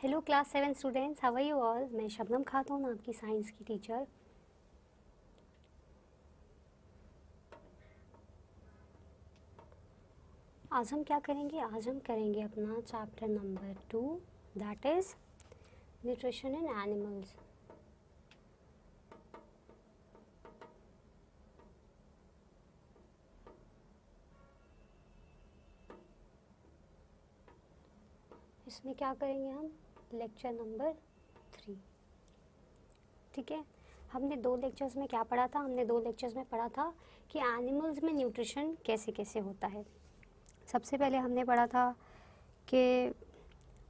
Hello class 7 students, how are you all. मैं शबनम खातून, आपकी science की टीचर। आज हम क्या करेंगे? आज हम करेंगे अपना chapter number 2, that is nutrition in animals. इसमें क्या करेंगे हम? Lecture number 3। ठीक है, हमने 2 लेक्चर्स में क्या पढ़ा था? हमने 2 लेक्चर्स में पढ़ा था कि एनिमल्स में न्यूट्रिशन कैसे कैसे होता है। सबसे पहले हमने पढ़ा था कि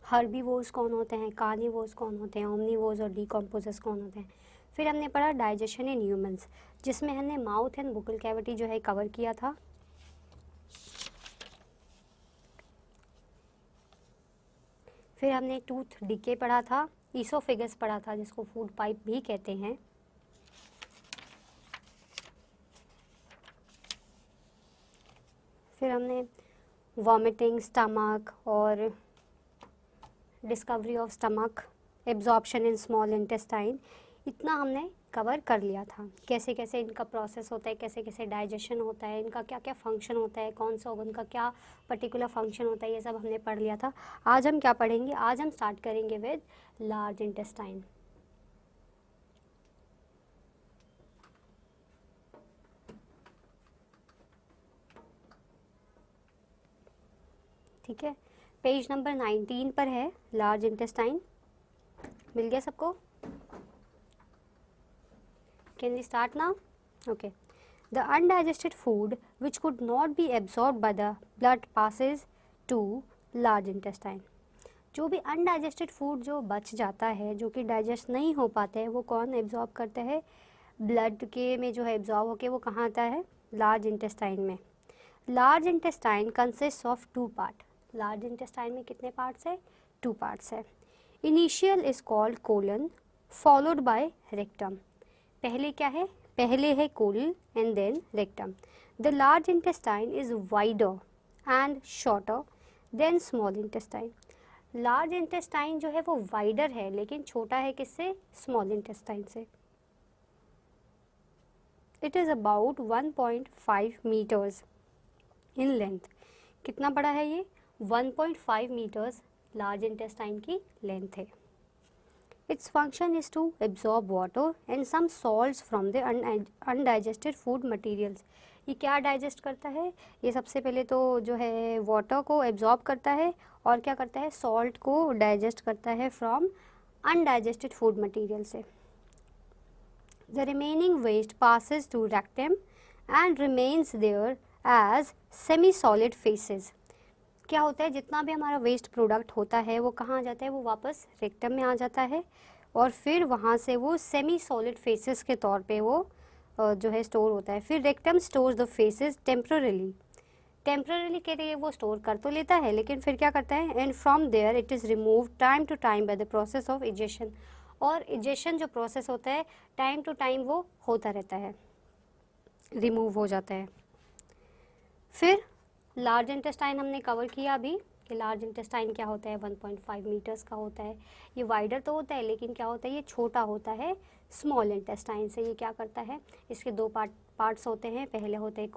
हर्बीवोर्स कौन होते हैं, कार्निवोर्स कौन होते हैं, ओमनीवोर्स और डीकम्पोजर्स कौन होते हैं। फिर हमने पढ़ा डाइजेशन इन ह्यूमंस, जिसमें हमने माउथ एंड बुकल कैविटी जो है कवर किया था। फिर हमने टूथ डिके पढ़ा था, ईसोफेगस पढ़ा था जिसको फूड पाइप भी कहते हैं। फिर हमने वॉमिटिंग, स्टमक और discovery of stomach, absorption in small intestine, इतना हमने कवर कर लिया था। कैसे कैसे इनका प्रोसेस होता है, कैसे कैसे डाइजेशन होता है, इनका क्या क्या फंक्शन होता है, कौन सा ऑर्गन का क्या पर्टिकुलर फंक्शन होता है, ये सब हमने पढ़ लिया था। आज हम क्या पढ़ेंगे? आज हम स्टार्ट करेंगे विद लार्ज इंटेस्टाइन। ठीक है, पेज नंबर 19 पर है लार्ज इंटेस्टाइन। मिल गया सबको? Can we start now? Okay. The undigested food which could not be absorbed by the blood passes to large intestine. जो भी अनडाइजेस्टेड फूड जो बच जाता है, जो कि डाइजेस्ट नहीं हो पाता है, वो कौन एब्जॉर्ब करता है? ब्लड के में जो है एब्जॉर्ब होके वो कहाँ आता है? लार्ज इंटेस्टाइन में। Large intestine consist of 2 part. Large intestine में कितने पार्ट्स है? 2 पार्ट्स है। Initial is called colon followed by rectum. पहले क्या है? पहले है colon and then rectum. The large intestine is wider and shorter than small intestine. Large intestine जो है वो वाइडर है, लेकिन छोटा है किससे? स्मॉल इंटेस्टाइन से। It is about 1.5 metres in length. कितना बड़ा है ये? 1.5 मीटर्स लार्ज इंटेस्टाइन की लेंथ है। Its function is to absorb water and some salts from the undigested food materials. ये क्या डाइजेस्ट करता है? ये सबसे पहले तो जो है वाटर को एब्जॉर्ब करता है और क्या करता है? सॉल्ट को डाइजेस्ट करता है फ्रॉम अनडाइजेस्टेड फूड मटेरियल से। The remaining waste passes to rectum and remains there as semi-solid phases. क्या होता है? जितना भी हमारा वेस्ट प्रोडक्ट होता है वो कहाँ आ जाता है? वो वापस रेक्टम में आ जाता है और फिर वहाँ से वो सेमी सॉलिड फेसेस के तौर पे वो जो है स्टोर होता है। फिर rectum stores the faces temporarily. Temporarily के लिए वो स्टोर कर तो लेता है, लेकिन फिर क्या करता है? And from there it is remove time to time by the process of egestion. और इजेशन जो प्रोसेस होता है टाइम टू टाइम वो होता रहता है, रिमूव हो जाता है। फिर लार्ज इंटेस्टाइन हमने कवर किया अभी कि लार्ज इंटेस्टाइन क्या होता है? 1.5 मीटर्स का होता है। ये वाइडर तो होता है, लेकिन क्या होता है? ये छोटा होता है स्मॉल इंटेस्टाइन से। ये क्या करता है? इसके 2 पार्ट्स होते हैं। पहले होते हैं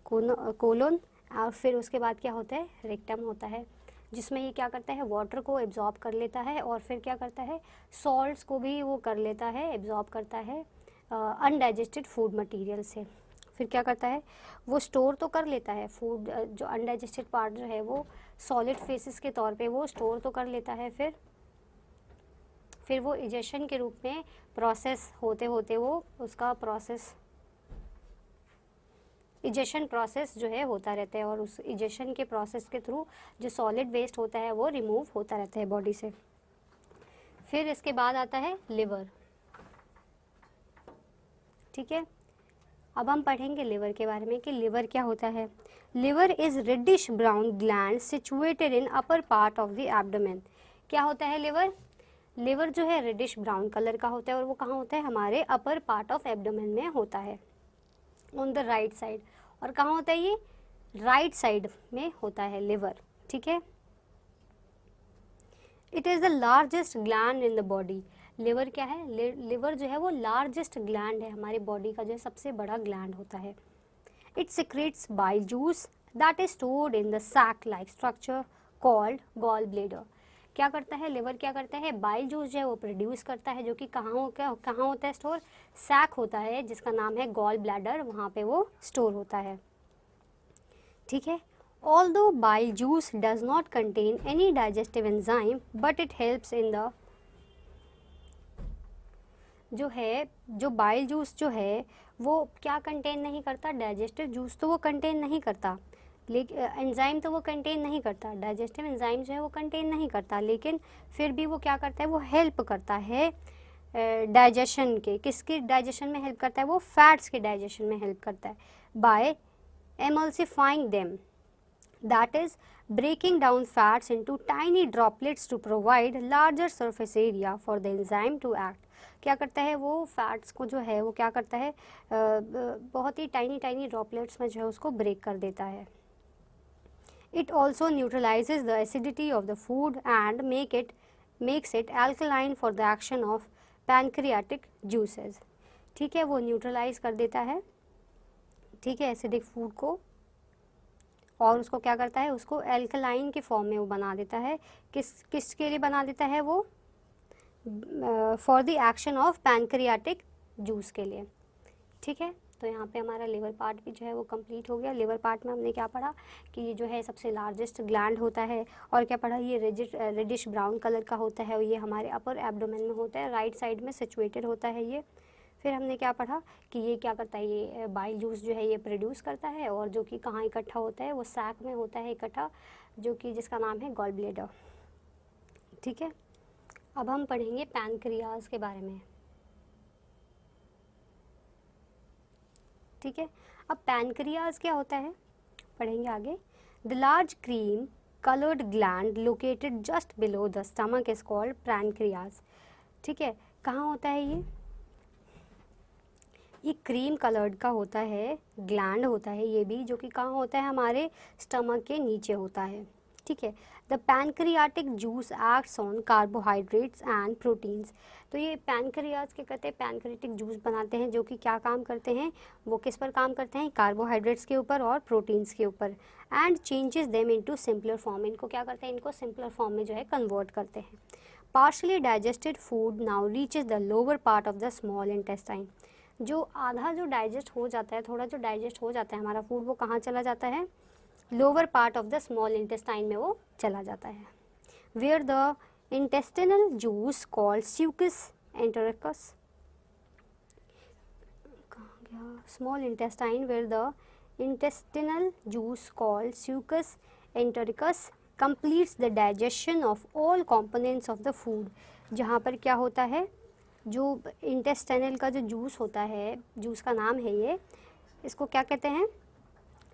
कोलन और फिर उसके बाद क्या होता है? रेक्टम होता है, जिसमें ये क्या करता है? वाटर को एब्जॉर्ब कर लेता है और फिर क्या करता है? सॉल्ट्स को भी वो कर लेता है, एब्जॉर्ब करता है अनडाइजेस्टेड फूड मटेरियल से। फिर क्या करता है? वो स्टोर तो कर लेता है फूड, जो अनडाइजेस्टेड पार्ट जो है वो सॉलिड फेसेस के तौर पे वो स्टोर तो कर लेता है। फिर वो इजेशन के रूप में प्रोसेस होते होते वो उसका प्रोसेस इजेशन प्रोसेस जो है होता रहता है और उस इजेशन के प्रोसेस के थ्रू जो सॉलिड वेस्ट होता है वो रिमूव होता रहता है बॉडी से। फिर इसके बाद आता है लिवर। ठीक है, अब हम पढ़ेंगे लिवर के बारे में कि लिवर क्या होता है। Liver is reddish brown gland situated in upper part of the abdomen. क्या होता है लिवर? लिवर जो है रेडिश ब्राउन कलर का होता है और वो कहाँ होता है? हमारे अपर पार्ट ऑफ एब्डोमेन में होता है, ऑन द राइट साइड। और कहाँ होता है ये? राइट साइड में होता है लिवर। ठीक है, it is the largest gland in the body. Liver क्या है, लिवर जो है वो लार्जेस्ट ग्लैंड है, हमारी बॉडी का जो है सबसे बड़ा ग्लैंड होता है। It secretes bile juice that is stored in the sac like structure called gall bladder. क्या करता है लिवर, क्या करता है, बाइल जूस जो है वो प्रोड्यूस करता है, जो कि कहाँ होता है स्टोर, सैक होता है जिसका नाम है गॉल ब्लैडर, वहाँ पे वो स्टोर होता है। ठीक है। Although bile juice does not contain any digestive enzyme, but it helps in the जो बाइल जूस जो है वो क्या कंटेन नहीं करता, डाइजेस्टिव जूस तो वो कंटेन नहीं करता, लेकिन एंजाइम तो वो कंटेन नहीं करता, डाइजेस्टिव एंजाइम जो है वो कंटेन नहीं करता, लेकिन फिर भी वो क्या करता है, वो हेल्प करता है डाइजेशन के, किसके डाइजेशन में हेल्प करता है, वो फैट्स के डाइजेशन में हेल्प करता है, by emulsifying them, that is breaking down fats into tiny droplets to provide larger surface area for the enzyme to act। क्या करता है वो फैट्स को जो है वो क्या करता है, बहुत ही टाइनी ड्रॉपलेट्स में जो है उसको ब्रेक कर देता है। It also न्यूट्रलाइजेज the acidity of the food and makes it alkaline for the action of pancreatic juices. ठीक है, वो न्यूट्रलाइज कर देता है, ठीक है, एसिडिक फूड को, और उसको क्या करता है, उसको एल्कलाइन के फॉर्म में वो बना देता है। किसके लिए बना देता है वो, for the action of pancreatic juice के लिए। ठीक है, तो यहाँ पे हमारा लिवर पार्ट भी जो है वो कंप्लीट हो गया। लिवर पार्ट में हमने क्या पढ़ा कि ये जो है सबसे लार्जेस्ट ग्लैंड होता है, और क्या पढ़ा, ये रेडिश ब्राउन कलर का होता है, और ये हमारे अपर एब्डोमेन में होता है, राइट साइड में सिचुएटेड होता है ये। फिर हमने क्या पढ़ा कि ये क्या करता है, ये बाइल जूस जो है ये प्रोड्यूस करता है, और जो कि कहाँ इकट्ठा होता है, वो सैक में होता है इकट्ठा, जो कि जिसका नाम है गॉल ब्लैडर। ठीक है, अब हम पढ़ेंगे पैनक्रियाज के बारे में। ठीक है, अब पैनक्रियाज क्या होता है पढ़ेंगे आगे। The large cream coloured gland located just below the stomach is called pancreas. ठीक है, कहाँ होता है ये क्रीम कलर्ड का होता है, ग्लैंड होता है ये भी, जो कि कहाँ होता है, हमारे स्टमक के नीचे होता है। ठीक है, the pancreatic juice acts on carbohydrates and proteins. तो ये पैनक्रियाज क्या करते हैं, पैनक्रियाटिक जूस बनाते हैं, जो कि क्या काम करते हैं, वो किस पर काम करते हैं, कार्बोहाइड्रेट्स के ऊपर और प्रोटीन्स के ऊपर, and changes them into simpler form. इनको क्या करते हैं, इनको सिंपलर फॉर्म में जो है कन्वर्ट करते हैं। Partially digested food now reaches the lower part of the small intestine. जो आधा जो डाइजेस्ट हो जाता है, थोड़ा जो डाइजेस्ट हो जाता है हमारा फूड, वो कहाँ चला जाता है, lower part of the small intestine में वो चला जाता है। Where the intestinal juice called succus entericus, कहाँ गया, small intestine, where the intestinal juice called succus entericus completes the digestion of all components of the food। जहाँ पर क्या होता है, जो इंटेस्टाइनल का जो जूस होता है, जूस का नाम है ये, इसको क्या कहते हैं,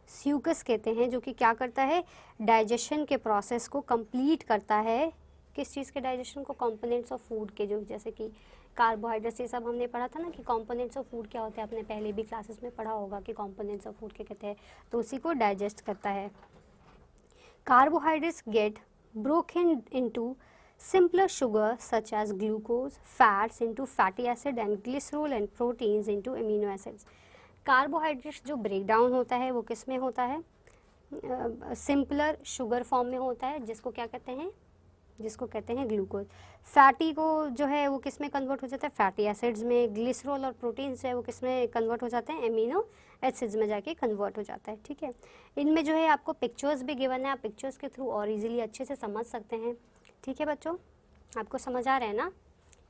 स्यूकस कहते हैं, जो कि क्या करता है, डाइजेशन के प्रोसेस को कंप्लीट करता है। किस चीज़ के डाइजेशन को, कंपोनेंट्स ऑफ फूड के, जो जैसे कि कार्बोहाइड्रेट्स, ये सब हमने पढ़ा था ना कि कंपोनेंट्स ऑफ फूड क्या होते हैं, आपने पहले भी क्लासेस में पढ़ा होगा कि कंपोनेंट्स ऑफ फूड क्या कहते हैं, तो उसी को डाइजेस्ट करता है। Carbohydrates get broken into simpler sugar such as glucose, fats into fatty acid and glycerol and proteins into amino acids। Carbohydrates जो ब्रेक डाउन होता है वो किस में होता है, सिंपलर शुगर फॉर्म में होता है, जिसको क्या कहते हैं, जिसको कहते हैं ग्लूकोज। फैटी को जो है वो किस में कन्वर्ट हो जाता है, फैटी एसिड्स में। ग्लिसरॉल और प्रोटीन्स जो है वो किस में कन्वर्ट हो जाते हैं, एमिनो एसिड्स में जाके कन्वर्ट हो जाता है। ठीक है, इनमें जो है आपको पिक्चर्स भी गिवन है, आप पिक्चर्स के थ्रू और इजीली अच्छे से समझ सकते हैं। ठीक है बच्चों, आपको समझ आ रहा है ना,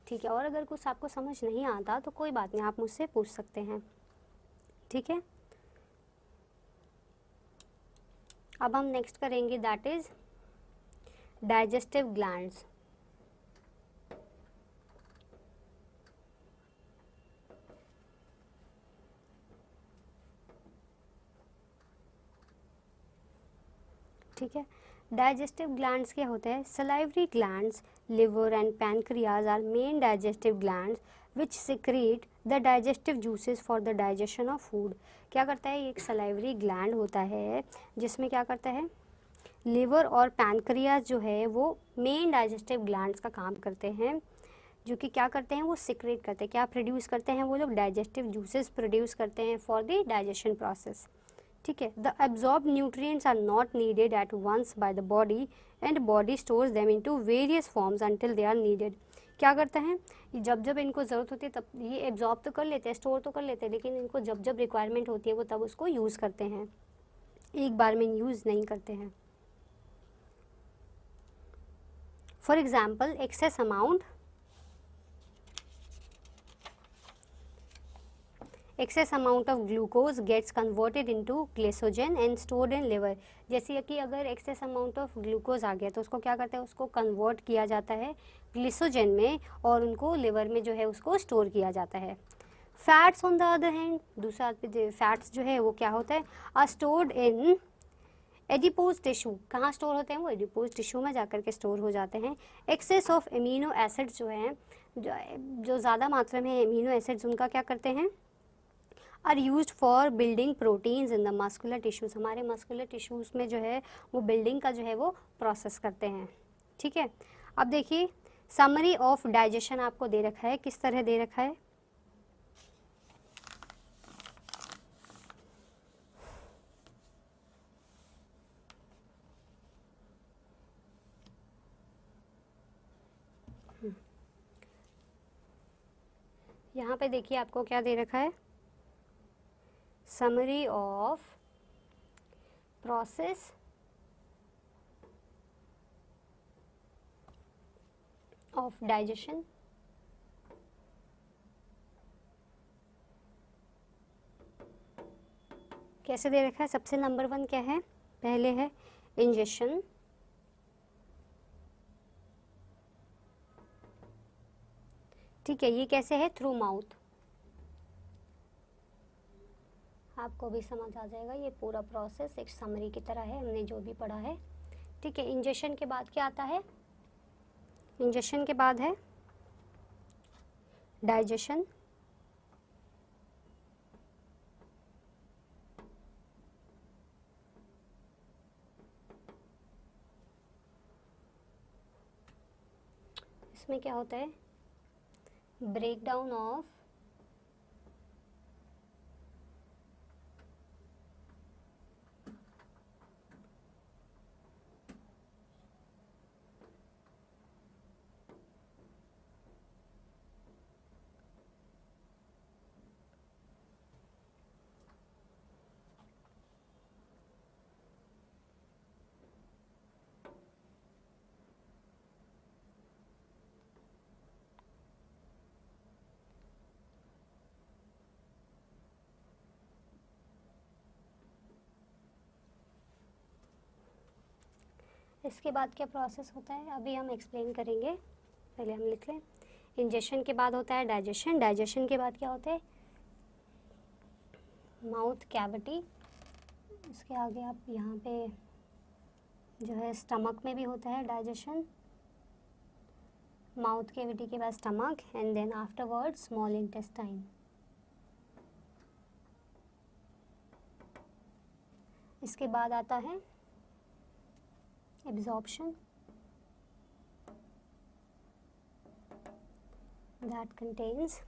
ठीक है, और अगर कुछ आपको समझ नहीं आता तो कोई बात नहीं, आप मुझसे पूछ सकते हैं। ठीक है, अब हम नेक्स्ट करेंगे, दैट इज डाइजेस्टिव ग्लैंड्स। ठीक है, डाइजेस्टिव ग्लैंड्स क्या होते हैं, salivary glands, liver and pancreas are main digestive glands which secrete the digestive juices for the digestion of food. क्या करता है, ये एक सलाइवरी ग्लैंड होता है जिसमें क्या करता है, लिवर और पैनक्रियाज जो है वो मेन डाइजेस्टिव ग्लैंड्स का काम करते हैं, जो कि क्या करते हैं, वो सिक्रेट करते हैं, क्या प्रोड्यूस करते हैं वो लोग, डाइजेस्टिव जूसेस प्रोड्यूस करते हैं फॉर द डाइजेशन प्रोसेस। ठीक है, the absorb nutrients are not needed at once by the body and body stores them into various forms until they are needed. क्या करते हैं, जब जब इनको ज़रूरत होती है तब ये एब्जॉर्ब तो कर लेते हैं, स्टोर तो कर लेते हैं, लेकिन इनको जब जब रिक्वायरमेंट होती है वो तब उसको यूज़ करते हैं, एक बार में यूज़ नहीं करते हैं। For example, excess amount of glucose gets converted into glycogen and stored in liver. जैसे कि अगर एक्सेस अमाउंट ऑफ ग्लूकोज आ गया तो उसको क्या करते हैं, उसको कन्वर्ट किया जाता है ग्लिसोजन में और उनको लिवर में जो है उसको स्टोर किया जाता है। Fats on the other hand, दूसरा फैट्स जो है वो क्या होता है, are stored in adipose tissue. कहाँ स्टोर होते हैं वो, एडिपोज टिश्यू में जाकर के स्टोर हो जाते हैं। एक्सेस ऑफ एमिनो एसिड्स जो हैं, जो ज़्यादा मात्रा में एमिनो एसिड्स उनका क्या करते हैं, are used for building proteins in the muscular tissues. हमारे मस्कुलर टिश्यूज़ में जो है वो बिल्डिंग का जो है वो प्रोसेस करते हैं। ठीक है, अब देखिए समरी ऑफ डाइजेशन आपको दे रखा है, किस तरह दे रखा है, यहाँ पे देखिए आपको क्या दे रखा है, summary of process of digestion. कैसे दे रखा है, सबसे नंबर 1 क्या है, पहले है इंजेक्शन, ठीक है, ये कैसे है, थ्रू माउथ। आपको भी समझ आ जाएगा, ये पूरा प्रोसेस एक समरी की तरह है, हमने जो भी पढ़ा है। ठीक है, इंजेक्शन के बाद क्या आता है, इंजेक्शन के बाद है डाइजेशन, इसमें क्या होता है, ब्रेक डाउन ऑफ इसके बाद क्या प्रोसेस होता है अभी हम एक्सप्लेन करेंगे, पहले हम लिख लें। इंजेक्शन के बाद होता है डाइजेशन, डाइजेशन के बाद क्या होता है, माउथ कैविटी, इसके आगे आप यहाँ पे जो है स्टमक में भी होता है डाइजेशन, माउथ कैविटी के बाद stomach and then afterward small intestine. इसके बाद आता है absorption, that contains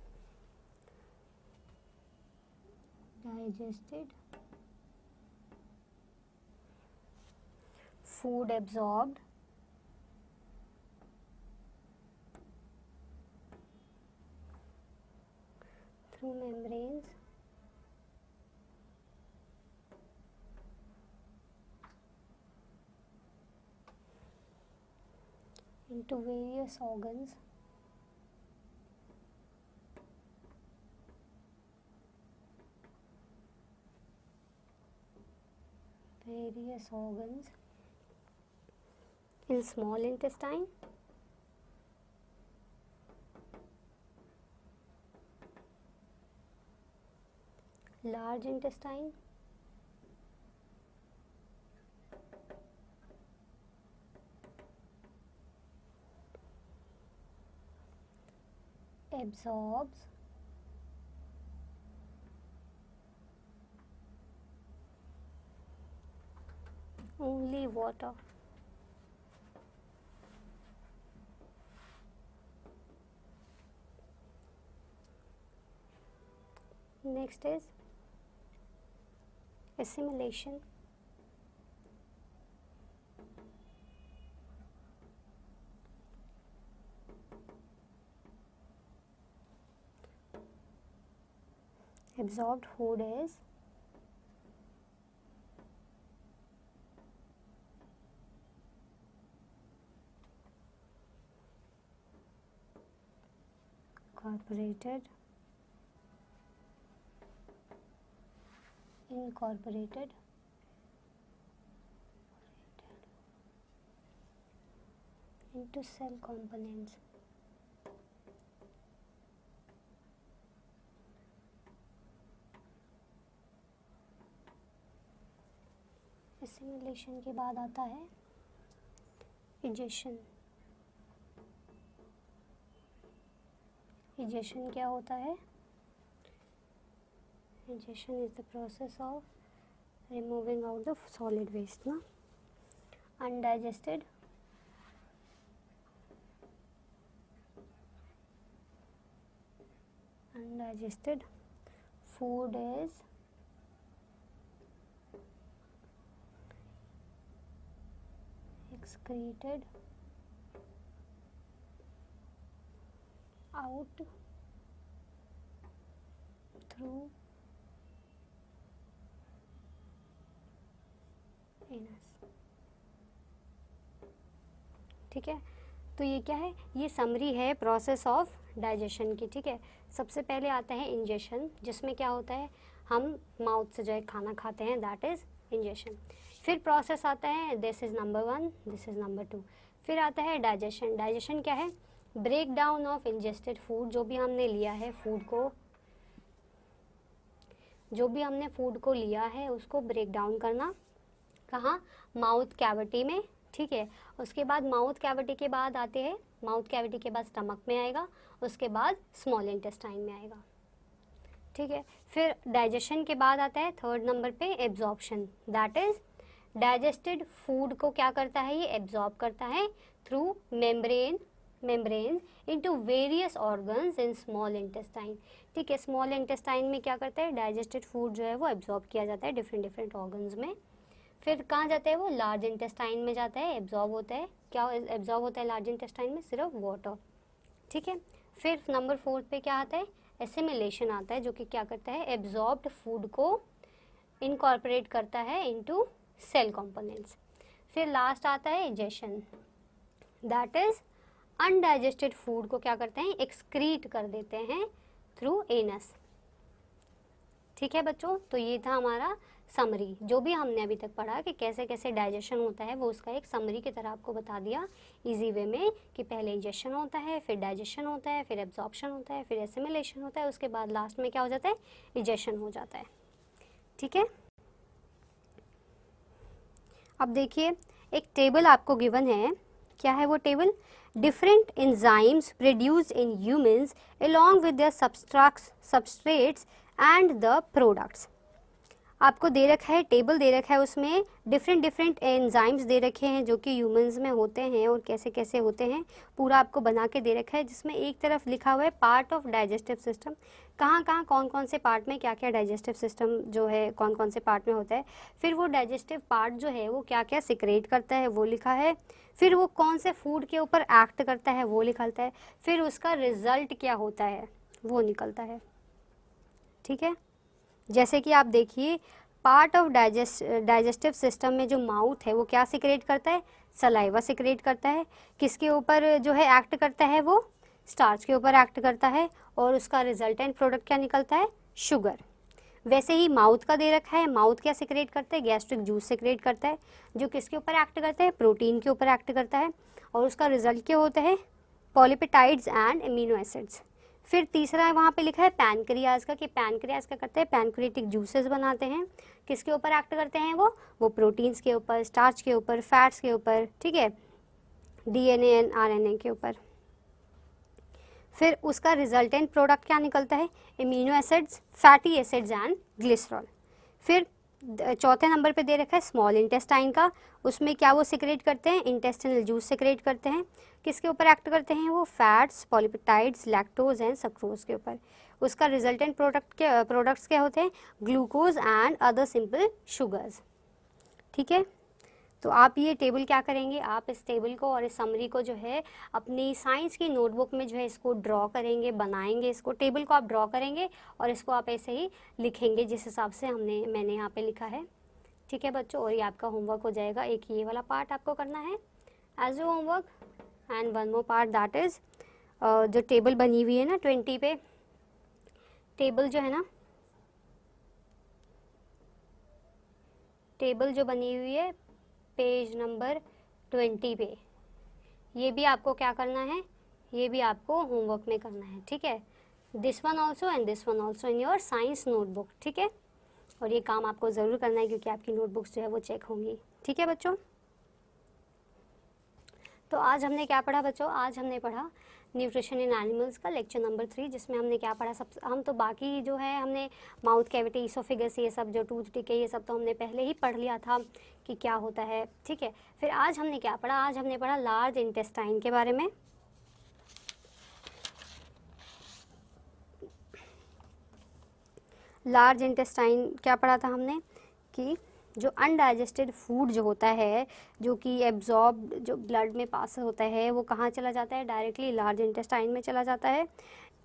digested food absorbed through membranes into various organs in small intestine, large intestine, absorbs only water. Next is assimilation. Absorbed food is incorporated into cell components. Assimilation के बाद आता है egestion. Egestion क्या होता है? Egestion is the process of removing out the solid waste ना. undigested food is excreted out through anus. ठीक है, तो ये क्या है? ये समरी है प्रोसेस ऑफ डाइजेशन की. ठीक है, सबसे पहले आता है इंजेशन, जिसमें क्या होता है, हम माउथ से जो है खाना खाते हैं, दैट इज़ इंजेशन. फिर प्रोसेस आता है, this is number 1, this is number 2. फिर आता है डाइजेशन. डाइजेशन क्या है? Break down of ingested food. जो भी हमने लिया है फूड को लिया है उसको ब्रेक डाउन करना. कहाँ? माउथ कैविटी में. ठीक है, उसके बाद माउथ कैविटी के बाद आते हैं, माउथ कैविटी के बाद स्टमक में आएगा, उसके बाद स्मॉल इंटेस्टाइन में आएगा. ठीक है, फिर डाइजेशन के बाद आता है थर्ड नंबर पे absorption. That is digested food को क्या करता है? ये एब्जॉर्ब करता है through membrane into various organs in small intestine. ठीक है, स्मॉल इंटेस्टाइन में क्या करता है? डाइजेस्टेड फूड जो है वो एब्जॉर्ब किया जाता है डिफरेंट ऑर्गन्स में. फिर कहाँ जाता है वो? लार्ज इंटेस्टाइन में जाता है, एब्जॉर्ब होता है. क्या एब्जॉर्ब होता है लार्ज इंटेस्टाइन में? सिर्फ वाटर. ठीक है, फिर नंबर 4 पे क्या आता है? एसिमिलेशन आता है, जो कि क्या करता है? एब्जॉर्ब्ड फूड को इनकॉर्पोरेट करता है इनटू सेल कंपोनेंट्स. फिर लास्ट आता है egestion. That is undigested food को क्या करते हैं? एक्सक्रीट कर देते हैं थ्रू एनस. ठीक है बच्चों, तो ये था हमारा समरी. जो भी हमने अभी तक पढ़ा कि कैसे कैसे डाइजेशन होता है, वो उसका एक समरी की तरह आपको बता दिया इजी वे में, कि पहले इंजेशन होता है, फिर डाइजेशन होता है, फिर एब्जॉर्प्शन होता है, फिर एसिमिलेशन होता है, उसके बाद लास्ट में क्या हो जाता है? इजेशन हो जाता है. ठीक है, अब देखिए एक टेबल आपको गिवन है. क्या है वो table? Different enzymes produced in humans along with their substrates and the products. आपको दे रखा है, टेबल दे रखा है, उसमें डिफरेंट एंजाइम्स दे रखे हैं जो कि ह्यूमंस में होते हैं और कैसे कैसे होते हैं, पूरा आपको बना के दे रखा है. जिसमें एक तरफ लिखा हुआ है पार्ट ऑफ डाइजेस्टिव सिस्टम. कहाँ कौन से पार्ट में क्या क्या डाइजेस्टिव सिस्टम जो है कौन से पार्ट में होता है. फिर वो डाइजेस्टिव पार्ट जो है वो क्या क्या सिक्रेट करता है वो लिखा है. फिर वो कौन से फूड के ऊपर एक्ट करता है वो निकलता है. फिर उसका रिजल्ट क्या होता है वो निकलता है. ठीक है, जैसे कि आप देखिए पार्ट ऑफ डाइजेस्टिव सिस्टम में जो माउथ है वो क्या सिक्रेट करता है? सलाइवा सिक्रेट करता है. किसके ऊपर जो है एक्ट करता है? वो स्टार्च के ऊपर एक्ट करता है, और उसका रिजल्टेंट प्रोडक्ट क्या निकलता है? शुगर. वैसे ही माउथ का दे रखा है, माउथ क्या सिक्रेट करता है? गैस्ट्रिक जूस सिक्रेट करता है, जो किसके ऊपर एक्ट करता है? प्रोटीन के ऊपर एक्ट करता है, और उसका रिजल्ट क्या होता है? पॉलीपेटाइड्स एंड एमिनो एसिड्स. फिर तीसरा है वहाँ पे लिखा है पैनक्रियाज का, कि पैनक्रियाज क्या करते हैं? पैनक्रियाटिक जूसेस बनाते हैं. किसके ऊपर एक्ट करते हैं वो प्रोटीन्स के ऊपर, स्टार्च के ऊपर, फैट्स के ऊपर. ठीक है, डीएनए एंड आरएनए के ऊपर. फिर उसका रिजल्टेंट प्रोडक्ट क्या निकलता है? Amino acids, fatty acids and glycerol. फिर चौथे नंबर पे दे रखा है स्मॉल इंटेस्टाइन का, उसमें क्या वो सिक्रेट करते हैं, इंटेस्टिनल जूस सिक्रेट करते हैं। किसके ऊपर एक्ट करते हैं वो, fats, polypeptides, lactose and sucrose के ऊपर। उसका रिजल्टेंट प्रोडक्ट्स क्या होते हैं, glucose and other simple sugars. ठीक है, तो आप ये टेबल क्या करेंगे, आप इस टेबल को और इस समरी को जो है अपनी साइंस की नोटबुक में जो है इसको ड्रॉ करेंगे, बनाएंगे, इसको टेबल को आप ड्रॉ करेंगे और इसको आप ऐसे ही लिखेंगे जिस हिसाब से मैंने यहाँ पे लिखा है। ठीक है बच्चों, और ये आपका होमवर्क हो जाएगा। एक ये वाला पार्ट आपको करना है as a homework, and one more part that is जो टेबल बनी हुई है ना 20 पे, टेबल जो है ना, टेबल जो बनी हुई है पेज नंबर 20 पे, ये भी आपको क्या करना है, ये भी आपको होमवर्क में करना है। ठीक है, this one also and this one also in your science notebook. ठीक है, और ये काम आपको ज़रूर करना है क्योंकि आपकी नोटबुक्स जो है वो चेक होंगी। ठीक है बच्चों, तो आज हमने क्या पढ़ा बच्चों, आज हमने पढ़ा न्यूट्रिशन इन एनिमल्स का लेक्चर नंबर 3, जिसमें हमने क्या पढ़ा, सब हम तो बाकी जो है हमने माउथ कैविटी, ईसोफेगस, ये सब जो टूथ टिके ये सब तो हमने पहले ही पढ़ लिया था कि क्या होता है। ठीक है, फिर आज हमने क्या पढ़ा, आज हमने पढ़ा लार्ज इंटेस्टाइन के बारे में। लार्ज इंटेस्टाइन क्या पढ़ा था हमने कि जो अनडाइजेस्टेड फूड जो होता है, जो कि एब्जॉर्ब जो ब्लड में पास होता है, वो कहाँ चला जाता है, डायरेक्टली लार्ज इंटेस्टाइन में चला जाता है।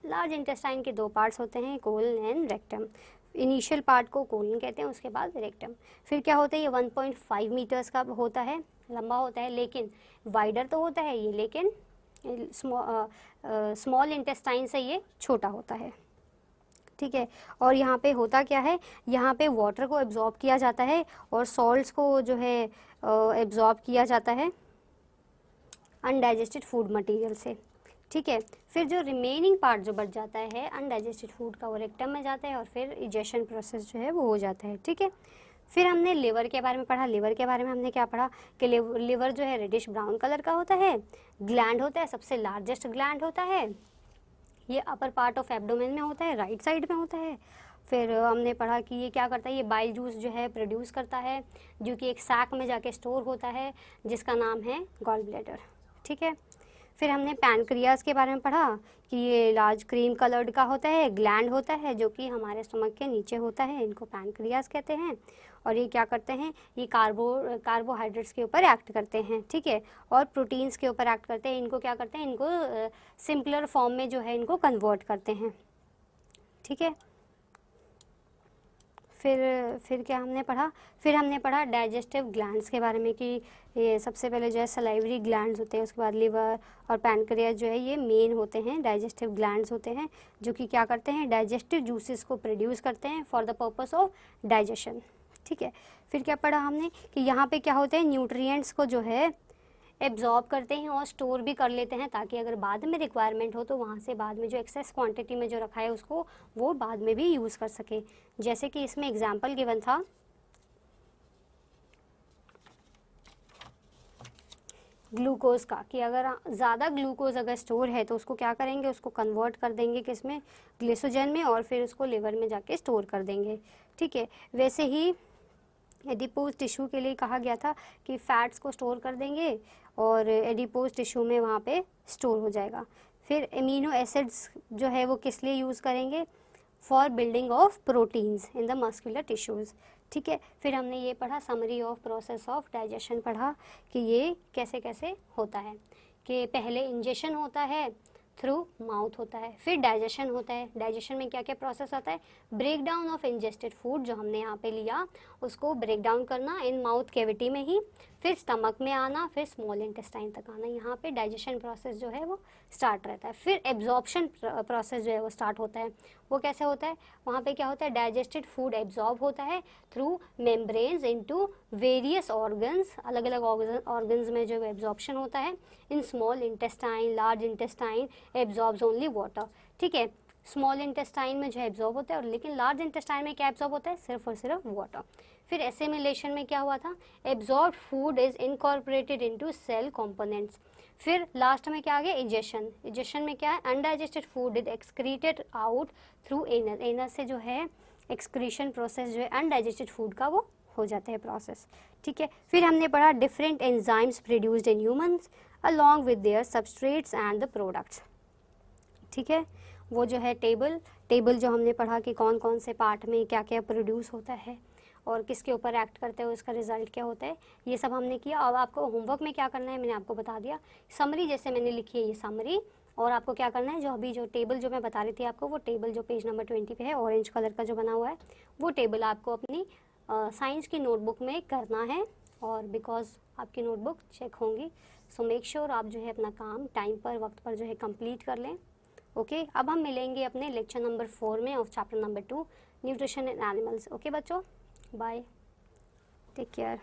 लार्ज इंटेस्टाइन के दो पार्ट्स होते हैं, colon and rectum. Initial part को कोलन कहते हैं, उसके बाद रेक्टम। फिर क्या होता है, ये 1.5 मीटर्स का होता है, लंबा होता है, लेकिन वाइडर तो होता है ये, लेकिन स्मॉल इंटेस्टाइन से ये छोटा होता है। ठीक है, और यहाँ पे होता क्या है, यहाँ पे वाटर को एब्जॉर्ब किया जाता है और सॉल्ट्स को जो है एब्जॉर्ब किया जाता है अनडाइजेस्टेड फूड मटेरियल से। ठीक है, फिर जो रिमेनिंग पार्ट जो बच जाता है अनडाइजेस्टेड फूड का, वो रेक्टम में जाता है और फिर इजेशन प्रोसेस जो है वो हो जाता है। ठीक है, फिर हमने लिवर के बारे में पढ़ा। लिवर के बारे में हमने क्या पढ़ा कि लिवर जो है रेडिश ब्राउन कलर का होता है, ग्लैंड होता है, सबसे लार्जेस्ट ग्लैंड होता है, ये अपर पार्ट ऑफ एब्डोमेन में होता है, राइट साइड में होता है। फिर हमने पढ़ा कि ये क्या करता है, ये बाइल जूस जो है प्रोड्यूस करता है, जो कि एक सैक में जाके स्टोर होता है, जिसका नाम है गॉल ब्लैडर। ठीक है, फिर हमने पैनक्रियाज के बारे में पढ़ा कि ये लार्ज क्रीम कलर्ड का होता है, ग्लैंड होता है जो कि हमारे स्टमक के नीचे होता है, इनको पैनक्रियाज कहते हैं। और ये क्या करते हैं, ये कार्बोहाइड्रेट्स के ऊपर एक्ट करते हैं। ठीक है, और प्रोटीन्स के ऊपर एक्ट करते हैं, इनको क्या करते हैं, इनको सिंपलर फॉर्म में जो है इनको कन्वर्ट करते हैं। ठीक है, फिर क्या हमने पढ़ा, फिर हमने पढ़ा डाइजेस्टिव ग्लैंड्स के बारे में कि ये सबसे पहले जो है सलाइवरी ग्लैंड्स होते हैं, उसके बाद लिवर और पैनक्रियाज जो है ये मेन होते हैं डाइजेस्टिव ग्लैंड्स होते हैं, जो कि क्या करते हैं, डाइजेस्टिव जूसेस को प्रोड्यूस करते हैं for the purpose of digestion. ठीक है, फिर क्या पढ़ा हमने कि यहाँ पे क्या होते हैं, न्यूट्रिएंट्स को जो है एब्जॉर्ब करते हैं और स्टोर भी कर लेते हैं, ताकि अगर बाद में रिक्वायरमेंट हो तो वहाँ से बाद में जो एक्सेस क्वांटिटी में जो रखा है उसको वो बाद में भी यूज़ कर सके। जैसे कि इसमें एग्जांपल गिवन था ग्लूकोज का, कि अगर ज़्यादा ग्लूकोज अगर स्टोर है तो उसको क्या करेंगे, उसको कन्वर्ट कर देंगे किसमें, ग्लिसोजन में, और फिर उसको लिवर में जाके स्टोर कर देंगे। ठीक है, वैसे ही एडिपोज टिश्यू के लिए कहा गया था कि फैट्स को स्टोर कर देंगे और एडिपोज टिश्यू में वहाँ पे स्टोर हो जाएगा। फिर एमिनो एसिड्स जो है वो किस लिए यूज़ करेंगे, for building of proteins in the muscular tissues. ठीक है, फिर हमने ये पढ़ा summary of process of digestion पढ़ा कि ये कैसे कैसे होता है, कि पहले इंजेशन होता है थ्रू माउथ होता है, फिर डाइजेशन होता है। डाइजेशन में क्या क्या प्रोसेस होता है, break down of ingested food जो हमने यहाँ पे लिया उसको ब्रेक डाउन करना इन माउथ कैविटी में ही, फिर स्टमक में आना, फिर स्मॉल इंटेस्टाइन तक आना, यहाँ पे डाइजेशन प्रोसेस जो है वो स्टार्ट रहता है। फिर एब्जॉर्प्शन प्रोसेस जो है वो स्टार्ट होता है, वो कैसे होता है, वहाँ पे क्या होता है, डाइजेस्टेड फूड एब्जॉर्ब होता है through membranes into various organs, अलग अलग ऑर्गन्स में जो एब्जॉर्प्शन होता है। In small intestine, large intestine absorbs only water. ठीक है, स्मॉल इंटेस्टाइन में जो है एब्जॉर्ब होता है, और लेकिन लार्ज इंटेस्टाइन में क्या एब्जॉर्ब होता है, सिर्फ और सिर्फ वाटर। फिर एसिमिलेशन में क्या हुआ था, absorb food is incorporated into cell components. फिर लास्ट में क्या आ गया, इजेशन। इजेशन में क्या है, undigested food is excreted out through anus. Anus से जो है एक्सक्रीशन प्रोसेस जो है अनडाइजेस्टेड फूड का वो हो जाता है प्रोसेस, ठीक है। फिर हमने पढ़ा different enzymes produced in humans along with their substrates and the products, ठीक है। वो जो है टेबल जो हमने पढ़ा कि कौन कौन से पार्ट में क्या क्या प्रोड्यूस होता है और किसके ऊपर एक्ट करते हैं, उसका रिजल्ट क्या होता है, ये सब हमने किया। अब आपको होमवर्क में क्या करना है मैंने आपको बता दिया। समरी जैसे मैंने लिखी है ये समरी, और आपको क्या करना है, जो अभी जो टेबल जो मैं बता रही थी आपको, वो टेबल जो पेज नंबर 20 पे है ऑरेंज कलर का जो बना हुआ है, वो टेबल आपको अपनी साइंस की नोटबुक में करना है। और बिकॉज आपकी नोटबुक चेक होंगी, सो मेक श्योर आप जो है अपना काम टाइम पर वक्त पर जो है कंप्लीट कर लें। ओके अब हम मिलेंगे अपने लेक्चर नंबर 4 में of chapter number 2 nutrition in animals. Okay बच्चों, बाय, टेक केयर।